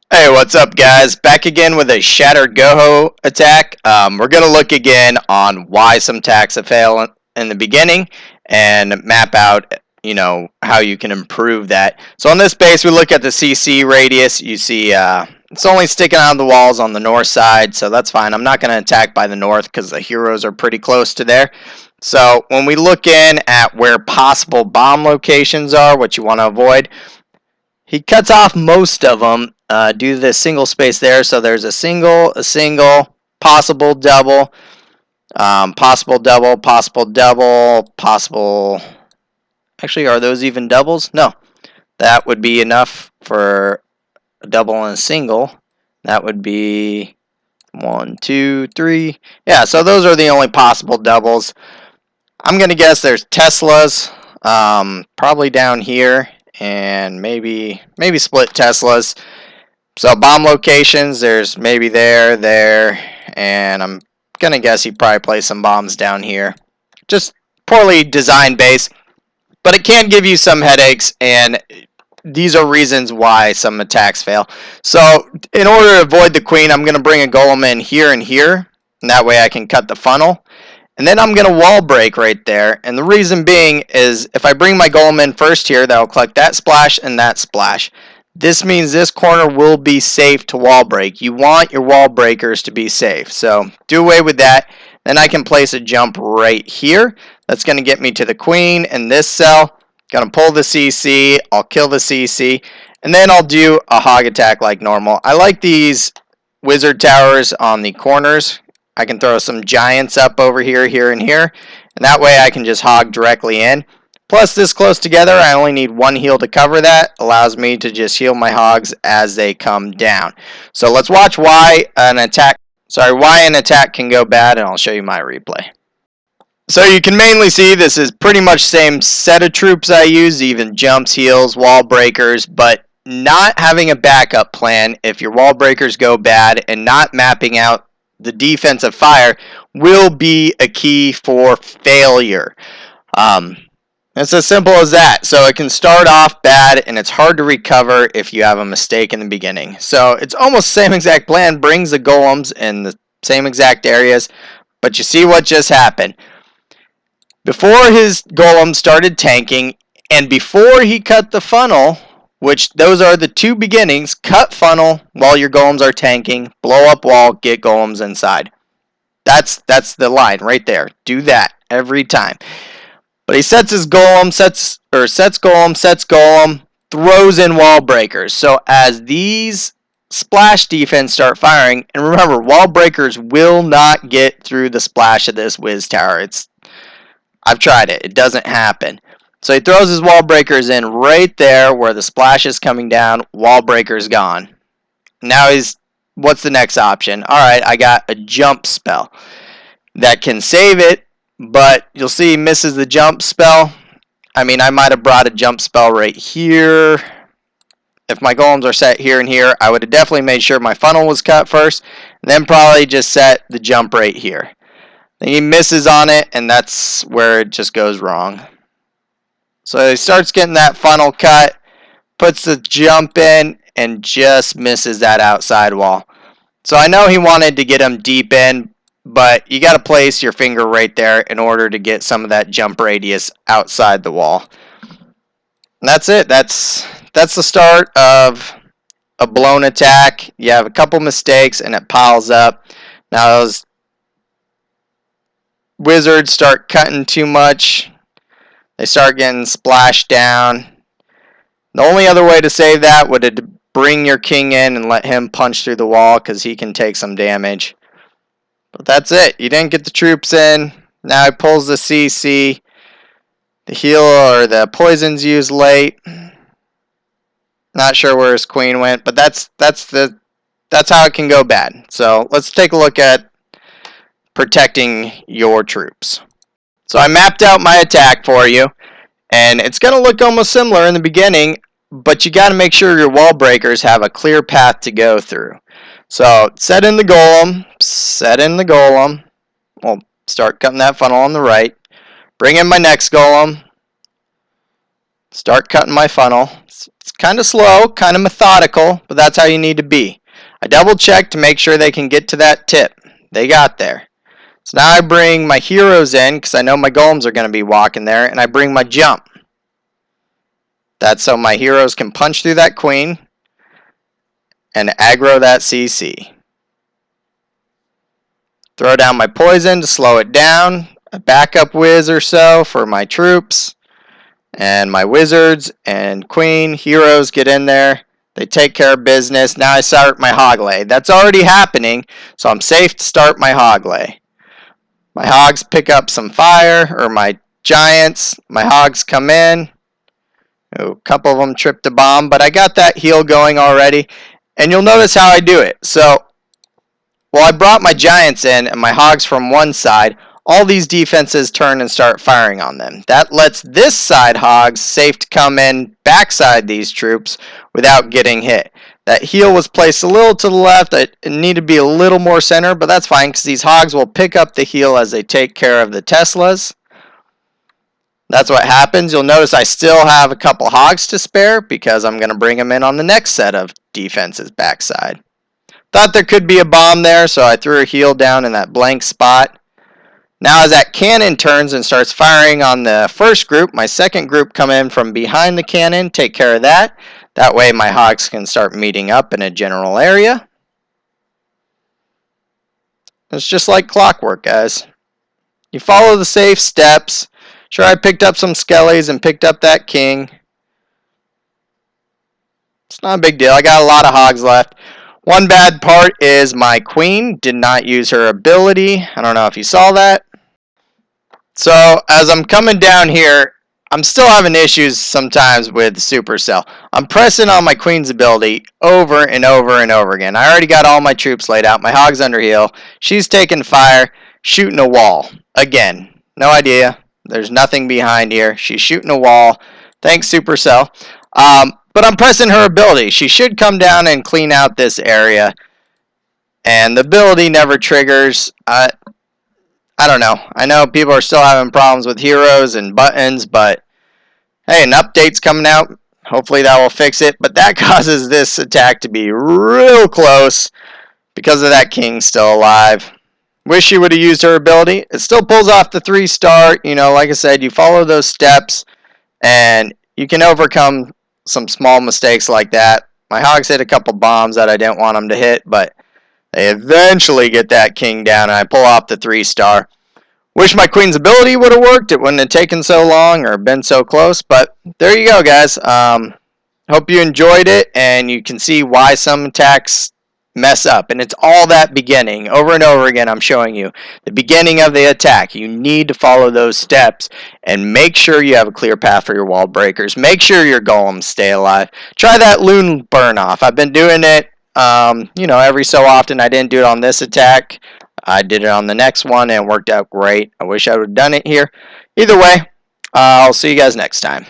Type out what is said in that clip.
Hey, what's up, guys? Back again with a shattered GoHo attack. We're going to look again on why some attacks fail in the beginning and map out, how you can improve that. So on this base, we look at the CC radius. You see it's only sticking out of the walls on the north side, so that's fine. I'm not going to attack by the north because the heroes are pretty close to there. So when we look in at where possible bomb locations are, what you want to avoid, he cuts off most of them due to this single space there. So there's a single, possible double, possible double, possible double, possible. Actually, are those even doubles? No. That would be enough for a double and a single. That would be 1, 2, 3. Yeah, so those are the only possible doubles. I'm going to guess there's Teslas, probably down here, and maybe split Teslas. So bomb locations, there's maybe there, and I'm going to guess he probably placed some bombs down here. Just poorly designed base, but it can give you some headaches, and these are reasons why some attacks fail. So in order to avoid the queen, I'm going to bring a golem in here and here, and that way I can cut the funnel. And then I'm going to wall break right there. And the reason being is if I bring my golem in first here, that will collect that splash and that splash. This means this corner will be safe to wall break. You want your wall breakers to be safe. So do away with that. Then I can place a jump right here. That's going to get me to the queen and this cell. Going to pull the CC. I'll kill the CC. And then I'll do a hog attack like normal. I like these wizard towers on the corners. I can throw some giants up over here, and here. And that way I can just hog directly in. Plus, this close together, I only need one heal to cover that. Allows me to just heal my hogs as they come down. So let's watch why an attack can go bad, and I'll show you my replay. So you can mainly see this is pretty much same set of troops I use, even jumps, heals, wall breakers, but not having a backup plan if your wall breakers go bad and not mapping out the defensive fire will be a key for failure. It's as simple as that. So it can start off bad and it's hard to recover if you have a mistake in the beginning. So it's almost the same exact plan, brings the golems in the same exact areas, but you see what just happened. Before his golem started tanking and before he cut the funnel, which those are the two beginnings, cut funnel while your golems are tanking, blow up wall, get golems inside. That's the line right there. Do that every time. But he sets his golem, sets golem, throws in wall breakers. So as these splash defense start firing, and remember, wall breakers will not get through the splash of this whiz tower. I've tried it. It doesn't happen. So he throws his wall breakers in right there where the splash is coming down. Wall breaker's gone. Now what's the next option? Alright, I got a jump spell that can save it, but you'll see he misses the jump spell. I mean, I might have brought a jump spell right here. If my golems are set here and here, I would have definitely made sure my funnel was cut first, and then probably just set the jump right here. Then he misses on it, and that's where it just goes wrong. So he starts getting that funnel cut, puts the jump in, and just misses that outside wall. So I know he wanted to get him deep in, but you got to place your finger right there in order to get some of that jump radius outside the wall. And that's it. That's the start of a blown attack. You have a couple mistakes, and it piles up. Now those wizards start cutting too much. They start getting splashed down. The only other way to save that would be to bring your king in and let him punch through the wall because he can take some damage. But that's it. You didn't get the troops in. Now he pulls the CC. The heal or the poison's used late. Not sure where his queen went, but that's how it can go bad. So let's take a look at protecting your troops. So I mapped out my attack for you, and it's going to look almost similar in the beginning, but you got to make sure your wall breakers have a clear path to go through. So set in the golem, We'll start cutting that funnel on the right. Bring in my next golem. Start cutting my funnel. It's kind of slow, kind of methodical, but that's how you need to be. I double check to make sure they can get to that tip. They got there. So now I bring my heroes in because I know my golems are going to be walking there, and I bring my jump. That's so my heroes can punch through that queen and aggro that CC. Throw down my poison to slow it down. A backup whiz or so for my troops. And my wizards and queen heroes get in there. They take care of business. Now I start my hoglay. That's already happening, so I'm safe to start my hoglay. My hogs pick up some fire, or my giants. My hogs come in. A couple of them tripped a bomb, but I got that heal going already. And you'll notice how I do it. So, well, I brought my giants in and my hogs from one side. All these defenses turn and start firing on them. That lets this side hogs safe to come in backside these troops without getting hit. That heal was placed a little to the left. It needed to be a little more center, but that's fine because these hogs will pick up the heal as they take care of the Teslas. That's what happens. You'll notice I still have a couple hogs to spare because I'm going to bring them in on the next set of defenses backside. Thought there could be a bomb there, so I threw a heal down in that blank spot. Now as that cannon turns and starts firing on the first group, my second group come in from behind the cannon, take care of that. That way my hogs can start meeting up in a general area. It's just like clockwork, guys. You follow the safe steps. Sure, I picked up some skellies and picked up that king. It's not a big deal. I got a lot of hogs left. One bad part is my queen did not use her ability. I don't know if you saw that. So as I'm coming down here, I'm still having issues sometimes with Supercell. I'm pressing on my queen's ability over and over and over again. I already got all my troops laid out. My hog's under heal. She's taking fire, shooting a wall. Again, no idea. There's nothing behind here. She's shooting a wall. Thanks, Supercell. But I'm pressing her ability. She should come down and clean out this area. And the ability never triggers. I don't know. I know people are still having problems with heroes and buttons, but hey, an update's coming out. Hopefully that will fix it. But that causes this attack to be real close because of that king still alive. Wish she would have used her ability. It still pulls off the 3-star. You know, like I said, you follow those steps and you can overcome some small mistakes like that. My hogs hit a couple bombs that I didn't want them to hit, but they eventually get that king down and I pull off the 3-star. Wish my queen's ability would have worked. It wouldn't have taken so long or been so close, but there you go, guys. Hope you enjoyed it and you can see why some attacks mess up, and it's all that beginning. Over and over again I'm showing you the beginning of the attack. You need to follow those steps and make sure you have a clear path for your wall breakers. Make sure your golems stay alive. Try that loon burn off. I've been doing it every so often. I didn't do it on this attack. I did it on the next one and it worked out great. I wish I would have done it here. Either way, I'll see you guys next time.